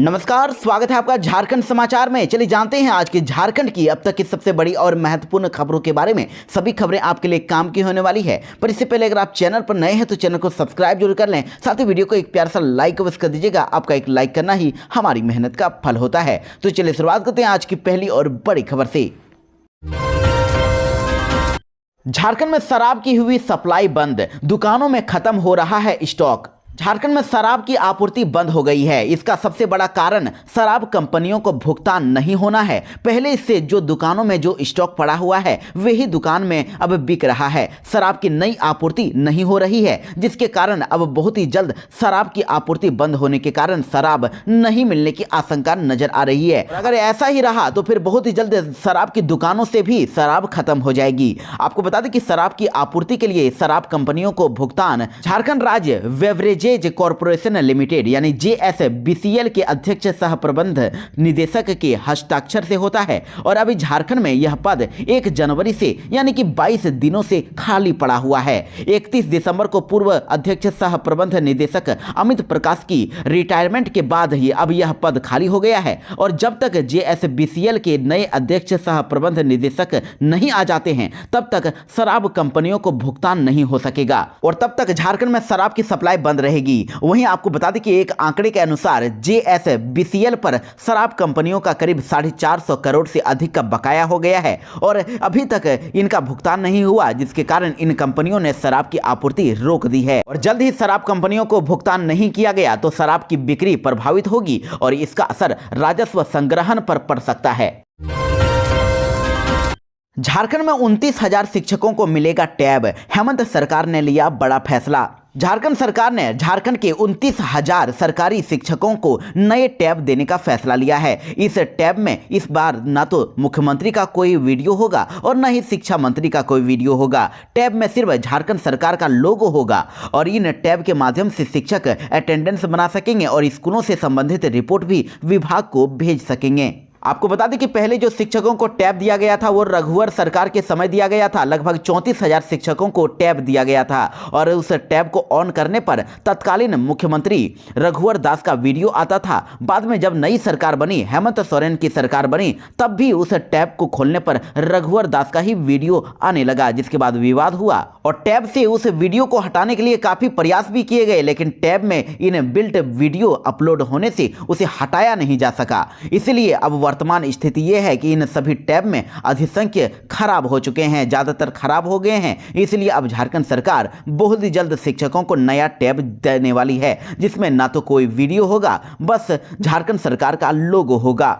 नमस्कार, स्वागत है आपका झारखंड समाचार में। चलिए जानते हैं आज की झारखंड की अब तक की सबसे बड़ी और महत्वपूर्ण खबरों के बारे में। सभी खबरें आपके लिए काम की होने वाली है, पर इससे पहले अगर आप चैनल पर नए हैं तो चैनल को सब्सक्राइब जरूर कर लें। साथ ही वीडियो को एक प्यारा सा लाइक अवश्य कर दीजिएगा। आपका एक लाइक करना ही हमारी मेहनत का फल होता है। तो चलिए शुरुआत करते हैं आज की पहली और बड़ी खबर से। झारखंड में शराब की हुई सप्लाई बंद, दुकानों में खत्म हो रहा है स्टॉक। झारखंड में शराब की आपूर्ति बंद हो गई है। इसका सबसे बड़ा कारण शराब कंपनियों को भुगतान नहीं होना है। पहले इससे जो दुकानों में जो स्टॉक पड़ा हुआ है वही दुकान में अब बिक रहा है। शराब की नई आपूर्ति नहीं हो रही है, जिसके कारण अब बहुत ही जल्द शराब की आपूर्ति बंद होने के कारण शराब नहीं मिलने की आशंका नजर आ रही है। अगर ऐसा ही रहा तो फिर बहुत ही जल्द शराब की दुकानों से भी शराब खत्म हो जाएगी। आपको बता दें कि शराब की आपूर्ति के लिए शराब कंपनियों को भुगतान झारखंड राज्य बेवरेजेज कॉर्पोरेशन लिमिटेड यानी JSBCL के अध्यक्ष सह प्रबंध निदेशक के हस्ताक्षर से होता है। और अभी झारखंड में यह पद 1 जनवरी से यानी कि 22 दिनों से खाली पड़ा हुआ है। 31 दिसंबर को पूर्व अध्यक्ष सह प्रबंध निदेशक अमित प्रकाश की रिटायरमेंट के बाद ही अब यह पद खाली हो गया है। और जब तक JSBCL के नए अध्यक्ष सह प्रबंध निदेशक नहीं आ जाते हैं तब तक शराब कंपनियों को भुगतान नहीं हो सकेगा और तब तक झारखंड में शराब की सप्लाई बंद रहेगी। वहीं आपको बता दें कि एक आंकड़े के अनुसार JSBCL पर शराब कंपनियों का करीब 450 करोड़ से अधिक का बकाया हो गया है और अभी तक इनका भुगतान नहीं हुआ, जिसके कारण इन कंपनियों ने शराब की आपूर्ति रोक दी है। और जल्द ही शराब कंपनियों को भुगतान नहीं किया गया तो शराब की बिक्री प्रभावित होगी और इसका असर राजस्व संग्रहण पर पड़ सकता है। झारखंड में 29,000 शिक्षकों को मिलेगा टैब, हेमंत सरकार ने लिया बड़ा फैसला। झारखंड सरकार ने झारखंड के 29,000 सरकारी शिक्षकों को नए टैब देने का फैसला लिया है। इस टैब में इस बार ना तो मुख्यमंत्री का कोई वीडियो होगा और न ही शिक्षा मंत्री का कोई वीडियो होगा। टैब में सिर्फ झारखंड सरकार का लोगो होगा और इन टैब के माध्यम से शिक्षक अटेंडेंस बना सकेंगे और स्कूलों से संबंधित रिपोर्ट भी विभाग को भेज सकेंगे। आपको बता दें कि पहले जो शिक्षकों को टैब दिया गया था वो रघुवर सरकार के समय दिया गया था। लगभग 34,000 शिक्षकों को टैब दिया गया था और उस टैब को ऑन करने पर तत्कालीन मुख्यमंत्री रघुवर दास का वीडियो आता था। बाद में जब नई सरकार बनी, हेमंत सोरेन की सरकार बनी, तब भी उस टैब को खोलने पर रघुवर दास का ही वीडियो आने लगा, जिसके बाद विवाद हुआ और टैब से उस वीडियो को हटाने के लिए काफी प्रयास भी किए गए, लेकिन टैब में इन बिल्ट वीडियो अपलोड होने से उसे हटाया नहीं जा सका। इसलिए अब वर्तमान स्थिति यह है कि इन सभी टैब में अधिसंख्य खराब हो चुके हैं, ज्यादातर खराब हो गए हैं। इसलिए अब झारखंड सरकार बहुत ही जल्द शिक्षकों को नया टैब देने वाली है, जिसमें ना तो कोई वीडियो होगा, बस झारखंड सरकार का लोगो होगा।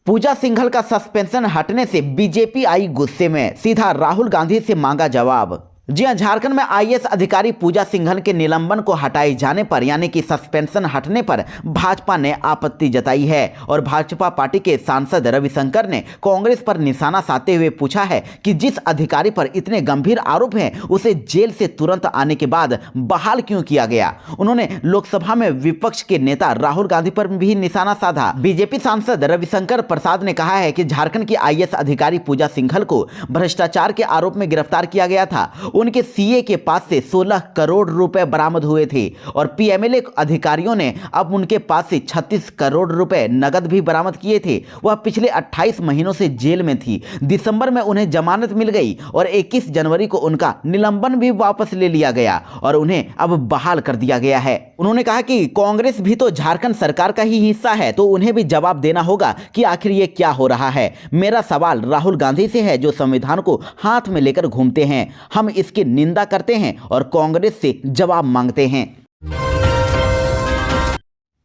पूजा सिंघल का सस्पेंशन हटने से बीजेपी आई गुस्से में, सीधा राहुल गांधी से मांगा जवाब। जी हां, झारखंड में IAS अधिकारी पूजा सिंघल के निलंबन को हटाए जाने पर यानी कि सस्पेंशन हटने पर भाजपा ने आपत्ति जताई है और भाजपा पार्टी के सांसद रविशंकर ने कांग्रेस पर निशाना साधते हुए पूछा है कि जिस अधिकारी पर इतने गंभीर आरोप हैं उसे जेल से तुरंत आने के बाद बहाल क्यों किया गया। उन्होंने लोकसभा में विपक्ष के नेता राहुल गांधी पर भी निशाना साधा। बीजेपी सांसद रविशंकर प्रसाद ने कहा है कि झारखंड की IAS अधिकारी पूजा सिंघल को भ्रष्टाचार के आरोप में गिरफ्तार किया गया था। उनके CA के पास से 16 करोड़ रुपए बरामद हुए थे और PMLA अधिकारियों ने अब उनके पास से 36 करोड़ रुपए नगद भी बरामद किए थे। वह पिछले 28 महीनों से जेल में थी। दिसंबर में उन्हें जमानत मिल गई और 21 जनवरी को उनका निलंबन भी वापस ले लिया गया और उन्हें अब बहाल कर दिया गया है। उन्होंने कहा कि कांग्रेस भी तो झारखंड सरकार का ही हिस्सा है, तो उन्हें भी जवाब देना होगा कि आखिर ये क्या हो रहा है। मेरा सवाल राहुल गांधी से है जो संविधान को हाथ में लेकर घूमते हैं। हम इसकी निंदा करते हैं और कांग्रेस से जवाब मांगते हैं।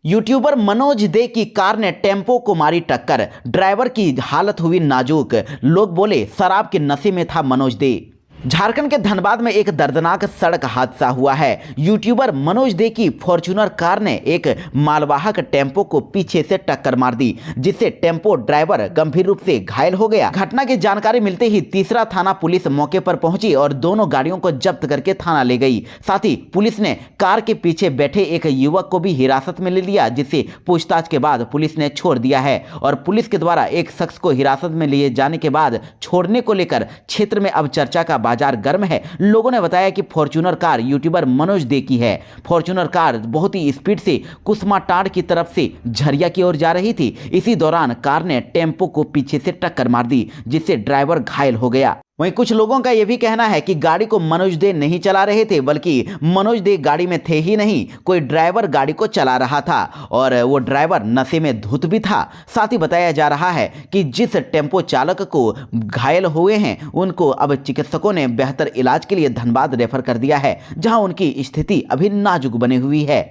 यूट्यूबर मनोज दे की कार ने टेम्पो को मारी टक्कर, ड्राइवर की हालत हुई नाजुक। लोग बोले शराब के नशे में था मनोज दे। झारखंड के धनबाद में एक दर्दनाक सड़क हादसा हुआ है। यूट्यूबर मनोज दे की फॉर्च्यूनर कार ने एक मालवाहक टेम्पो को पीछे से टक्कर मार दी, जिससे टेम्पो ड्राइवर गंभीर रूप से घायल हो गया। घटना की जानकारी मिलते ही तीसरा थाना पुलिस मौके पर पहुंची और दोनों गाड़ियों को जब्त करके थाना ले गई। साथ ही पुलिस ने कार के पीछे बैठे एक युवक को भी हिरासत में ले लिया, जिसे पूछताछ के बाद पुलिस ने छोड़ दिया है। और पुलिस के द्वारा एक शख्स को हिरासत में लिए जाने के बाद छोड़ने को लेकर क्षेत्र में अब चर्चा का बाजार गर्म है। लोगों ने बताया कि फॉर्च्यूनर कार यूट्यूबर मनोज दे की है। फॉर्च्यूनर कार बहुत ही स्पीड से कुसमाटांड की तरफ से झरिया की ओर जा रही थी। इसी दौरान कार ने टेम्पो को पीछे से टक्कर मार दी, जिससे ड्राइवर घायल हो गया। वहीं कुछ लोगों का यह भी कहना है कि गाड़ी को मनोज दे नहीं चला रहे थे, बल्कि मनोज दे गाड़ी में थे ही नहीं, कोई ड्राइवर गाड़ी को चला रहा था और वो ड्राइवर नशे में धुत भी था। साथ ही बताया जा रहा है कि जिस टेम्पो चालक को घायल हुए हैं उनको अब चिकित्सकों ने बेहतर इलाज के लिए धनबाद रेफर कर दिया है, जहां उनकी स्थिति अभी नाजुक बनी हुई है।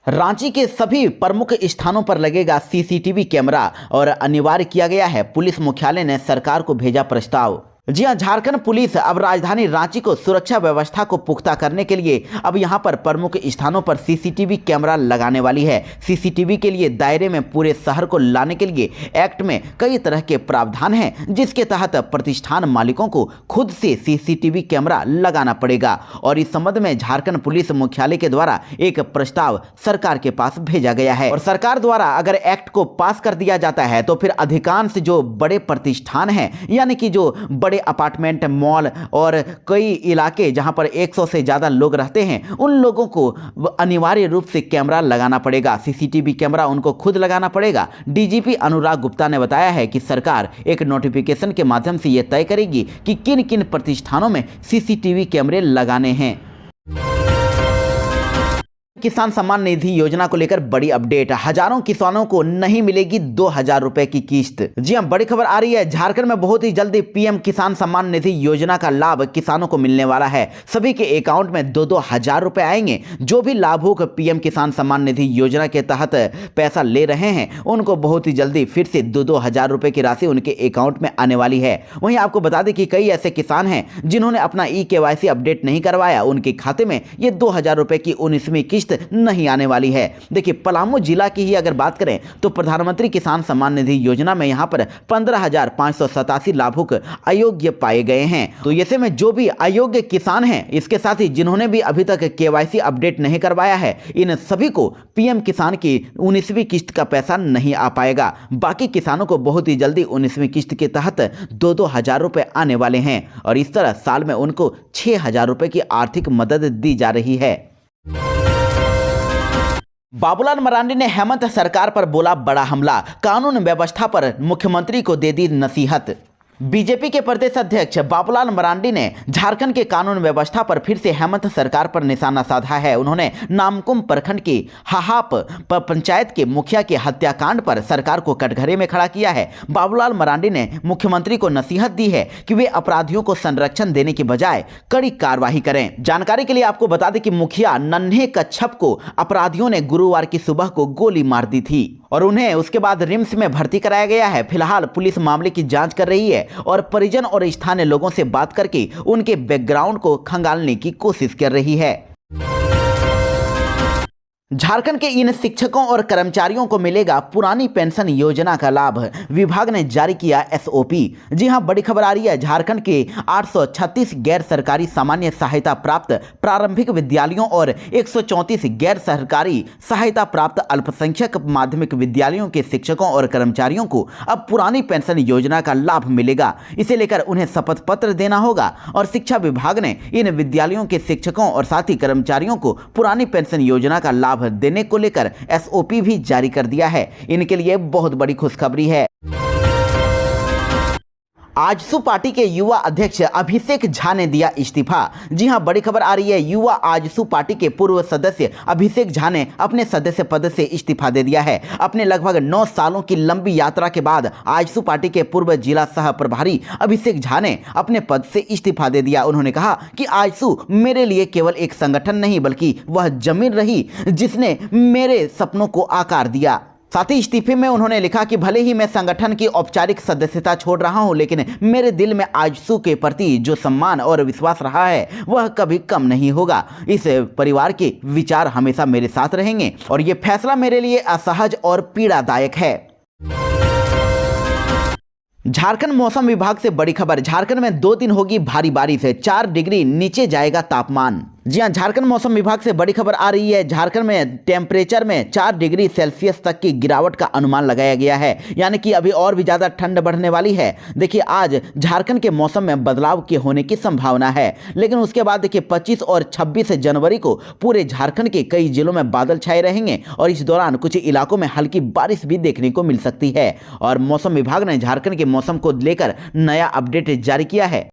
रांची के सभी प्रमुख स्थानों पर लगेगा सीसीटीवी कैमरा और अनिवार्य किया गया है। पुलिस मुख्यालय ने सरकार को भेजा प्रस्ताव। जी हां, झारखंड पुलिस अब राजधानी रांची को सुरक्षा व्यवस्था को पुख्ता करने के लिए अब यहां पर प्रमुख स्थानों पर सीसीटीवी कैमरा लगाने वाली है। सीसीटीवी के लिए दायरे में पूरे शहर को लाने के लिए एक्ट में कई तरह के प्रावधान हैं, जिसके तहत प्रतिष्ठान मालिकों को खुद से सीसीटीवी कैमरा लगाना पड़ेगा और इस संबंध में झारखंड पुलिस मुख्यालय के द्वारा एक प्रस्ताव सरकार के पास भेजा गया है। और सरकार द्वारा अगर एक्ट को पास कर दिया जाता है तो फिर अधिकांश जो बड़े प्रतिष्ठान हैं, यानी कि जो बड़े अपार्टमेंट, मॉल और कई इलाके जहां पर 100 से ज्यादा लोग रहते हैं, उन लोगों को अनिवार्य रूप से कैमरा लगाना पड़ेगा। सीसीटीवी कैमरा उनको खुद लगाना पड़ेगा। डीजीपी अनुराग गुप्ता ने बताया है कि सरकार एक नोटिफिकेशन के माध्यम से यह तय करेगी कि किन किन प्रतिष्ठानों में सीसीटीवी कैमरे लगाने हैं। किसान सम्मान निधि योजना को लेकर बड़ी अपडेट। हजारों किसानों को नहीं मिलेगी 2000 रुपए की किस्त। जी हां, बड़ी खबर आ रही है। झारखंड में बहुत ही जल्दी पीएम किसान सम्मान निधि योजना का लाभ किसानों को मिलने वाला है। सभी के अकाउंट में 2-2 हजार रुपए आएंगे। जो भी लाभुक पीएम किसान सम्मान निधि योजना के तहत पैसा ले रहे हैं, उनको बहुत ही जल्दी फिर से 2-2 हजार रुपए की राशि उनके अकाउंट में आने वाली है। वहीं आपको बता दें कि कई ऐसे किसान हैं जिन्होंने अपना ई-केवाईसी अपडेट नहीं करवाया, उनके खाते में ये 2000 रुपए की 19वीं किस्त नहीं आने वाली है। देखिए, पलामू जिला की ही अगर बात करें तो प्रधानमंत्री किसान सम्मान निधि योजना में यहां पर 15,587 लाभुक अयोग्य पाए गए हैं। तो ऐसे में जो भी अयोग्य किसान हैं, इसके साथ ही जिन्होंने भी अभी तक केवाईसी अपडेट नहीं करवाया है, इन सभी को पीएम किसान की 19वीं किस्त का पैसा नहीं आ पाएगा। बाकी किसानों को बहुत ही जल्दी 19वीं किस्त के तहत 2-2 हजार रुपए आने वाले हैं और इस तरह साल में उनको 6,000 रुपए की आर्थिक मदद दी जा रही है। बाबूलाल मरांडी ने हेमंत सरकार पर बोला बड़ा हमला, कानून व्यवस्था पर मुख्यमंत्री को दे दी नसीहत। बीजेपी के प्रदेश अध्यक्ष बाबूलाल मरांडी ने झारखंड के कानून व्यवस्था पर फिर से हेमंत सरकार पर निशाना साधा है। उन्होंने नामकुम प्रखंड की हाहाप पंचायत के मुखिया के हत्याकांड पर सरकार को कटघरे में खड़ा किया है। बाबूलाल मरांडी ने मुख्यमंत्री को नसीहत दी है कि वे अपराधियों को संरक्षण देने की बजाय कड़ी कार्रवाई करें। जानकारी के लिए आपको बता दें कि मुखिया नन्हे कच्छप को अपराधियों ने गुरुवार की सुबह को गोली मार दी थी और उन्हें उसके बाद रिम्स में भर्ती कराया गया है। फिलहाल पुलिस मामले की जांच कर रही है और परिजन और स्थानीय लोगों से बात करके उनके बैकग्राउंड को खंगालने की कोशिश कर रही है। झारखंड के इन शिक्षकों और कर्मचारियों को मिलेगा पुरानी पेंशन योजना का लाभ। विभाग ने जारी किया एसओपी। जी हां, बड़ी खबर आ रही है। झारखंड के 836 गैर सरकारी सामान्य सहायता प्राप्त प्रारंभिक विद्यालयों और 134 गैर सरकारी सहायता प्राप्त अल्पसंख्यक माध्यमिक विद्यालयों के शिक्षकों और कर्मचारियों को अब पुरानी पेंशन योजना का लाभ मिलेगा। इसे लेकर उन्हें शपथ पत्र देना होगा और शिक्षा विभाग ने इन विद्यालयों के शिक्षकों और साथ ही कर्मचारियों को पुरानी पेंशन योजना का लाभ देने को लेकर एसओपी भी जारी कर दिया है। इनके लिए बहुत बड़ी खुशखबरी है। आजसू पार्टी के युवा अध्यक्ष अभिषेक झा ने दिया इस्तीफा। जी हां, बड़ी खबर आ रही है। युवा आजसू पार्टी के पूर्व सदस्य अभिषेक झा ने अपने सदस्य पद से इस्तीफा दे दिया है। अपने लगभग 9 सालों की लंबी यात्रा के बाद आजसू पार्टी के पूर्व जिला सह प्रभारी अभिषेक झा ने अपने पद से इस्तीफा दे दिया। उन्होंने कहा कि आजसू मेरे लिए केवल एक संगठन नहीं बल्कि वह जमीन रही जिसने मेरे सपनों को आकार दिया। साथ ही इस्तीफे में उन्होंने लिखा कि भले ही मैं संगठन की औपचारिक सदस्यता छोड़ रहा हूं, लेकिन मेरे दिल में आजसू के प्रति जो सम्मान और विश्वास रहा है वह कभी कम नहीं होगा। इस परिवार के विचार हमेशा मेरे साथ रहेंगे और ये फैसला मेरे लिए असहज और पीड़ादायक है। झारखंड मौसम विभाग से बड़ी खबर। झारखंड में 2 दिन होगी भारी बारिश है, 4 डिग्री नीचे जाएगा तापमान। जी हाँ, झारखंड मौसम विभाग से बड़ी खबर आ रही है। झारखंड में टेम्परेचर में 4 डिग्री सेल्सियस तक की गिरावट का अनुमान लगाया गया है, यानी कि अभी और भी ज़्यादा ठंड बढ़ने वाली है। देखिए, आज झारखंड के मौसम में बदलाव के होने की संभावना है, लेकिन उसके बाद देखिए 25 और 26 जनवरी को पूरे झारखंड के कई जिलों में बादल छाए रहेंगे और इस दौरान कुछ इलाकों में हल्की बारिश भी देखने को मिल सकती है। और मौसम विभाग ने झारखंड के मौसम को लेकर नया अपडेट जारी किया है।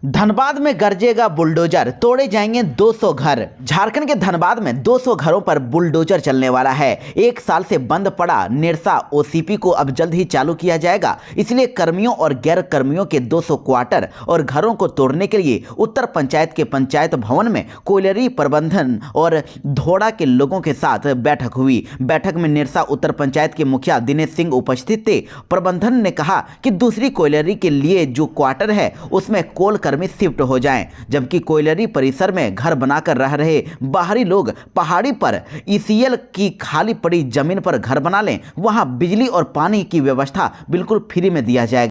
धनबाद में गरजेगा बुलडोजर, तोड़े जाएंगे 200 घर। झारखंड के धनबाद में 200 घरों पर बुलडोजर चलने वाला है। 1 साल से बंद पड़ा निरसा ओसीपी को अब जल्द ही चालू किया जाएगा, इसलिए कर्मियों और गैर कर्मियों के 200 क्वार्टर और घरों को तोड़ने के लिए उत्तर पंचायत के पंचायत भवन में कोयलरी प्रबंधन और धोड़ा के लोगों के साथ बैठक हुई। बैठक में निरसा उत्तर पंचायत के मुखिया दिनेश सिंह उपस्थित थे। प्रबंधन ने कहा कि दूसरी कोयलरी के लिए जो क्वार्टर है उसमें कोल कर्मी शिफ्ट हो जाएं, जबकि कोयलरी परिसर में घर बनाकर रह रहे बाहरी लोग पहाड़ी पर ईसीएल की खाली पड़ी जमीन पर घर बना लें। वहां बिजली और पानी की व्यवस्था बिल्कुल फ्री में दिया जाएगा।